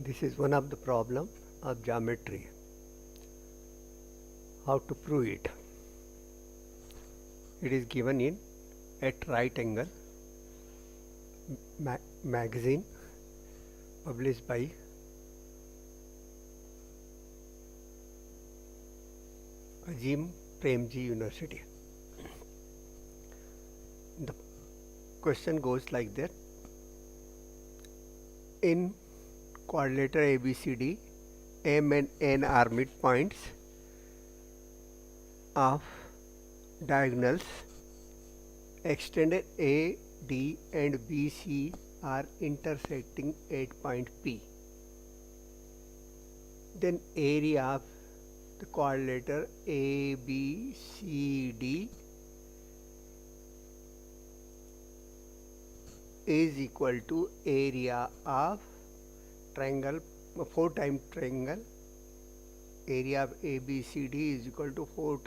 This is one of the problem of geometry. How to prove it? It is given in At Right Angle magazine published by Azim Premji University. The question goes like that. In quadrilateral ABCD, M and N are midpoints of diagonals extended A, D and BC are intersecting at point P. Then area of the quadrilateral ABCD is equal to area of triangle 4 times triangle. Area of ABCD is equal to 4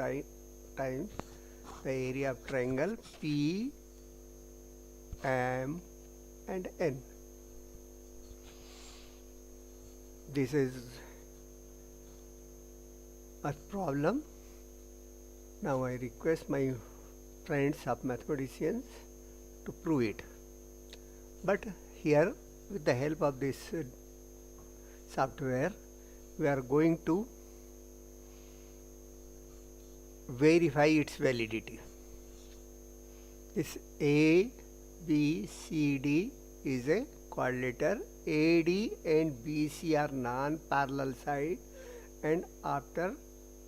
times the area of triangle P, M and N. This is a problem. Now I request my friends of mathematicians to prove it. But here, with the help of this software, we are going to verify its validity. This A, B, C, D is a quadrilateral. AD and BC are non-parallel sides, and after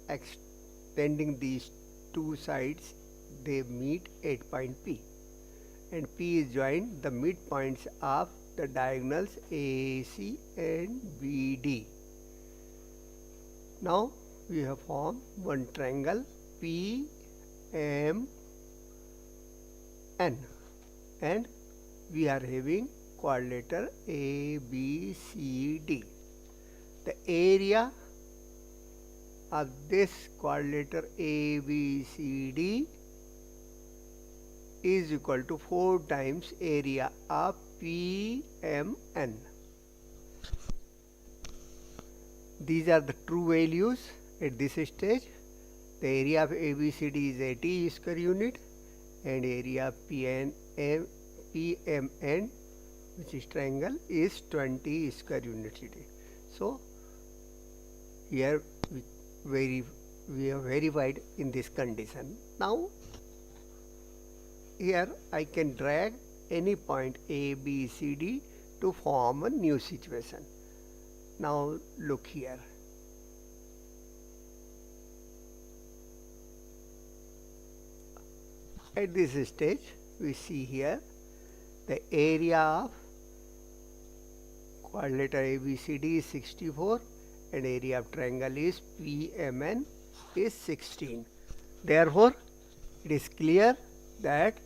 extending these two sides, they meet at point P. And P is joined the midpoints of the diagonals AC and BD. Now we have formed one triangle PMN, and we are having quadrilateral ABCD. The area of this quadrilateral ABCD is equal to 4 times area of PMN. These are the true values at this stage. The area of ABCD is 80 square unit and area of PMN, which is triangle, is 20 square units. So here we have verified in this condition. Now here I can drag any point A, B, C, D to form a new situation. Now look here. At this stage, we see here the area of quadrilateral ABCD is 64 and area of triangle is PMN is 16. Therefore, it is clear that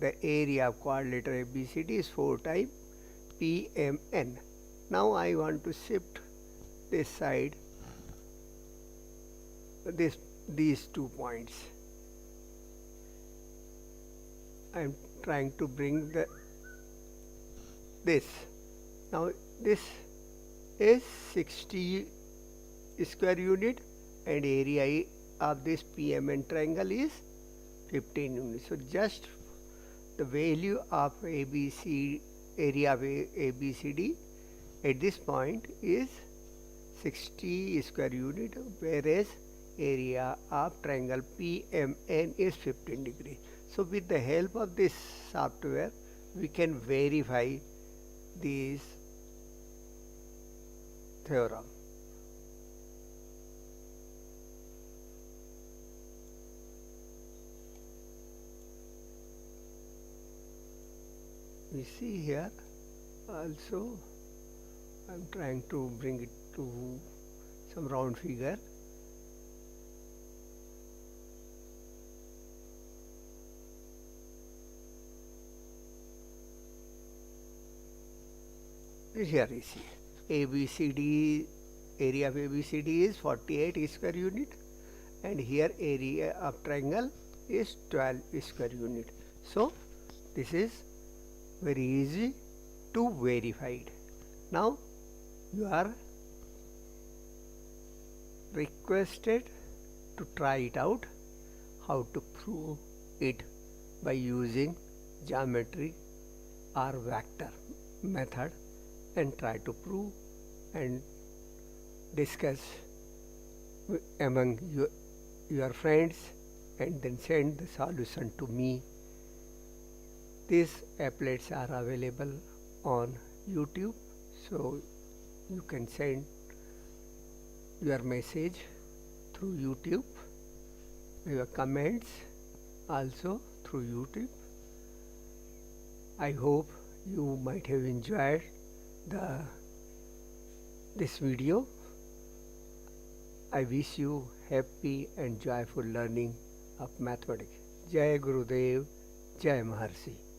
the area of quadrilateral ABCD is 4 times PMN. Now I want to shift this side, these 2 points. I am trying to bring this. Now this is 60 square unit and area of this PMN triangle is 15 units. So just the value of area of ABCD at this point is 60 square unit, whereas area of triangle PMN is 15 degree. So with the help of this software, we can verify this theorem. We see here also, I am trying to bring it to some round figure. Here you see ABCD, area of ABCD is 48 square unit and here area of triangle is 12 square unit. So this is very easy to verify it. Now You are requested to try it out, how to prove it by using geometry or vector method, and try to prove and discuss among your friends, and then send the solution to me. These applets are available on YouTube, so you can send your message through YouTube, your comments also through YouTube. I hope you might have enjoyed this video. I wish you happy and joyful learning of mathematics. Jai Gurudev, Jai Maharshi.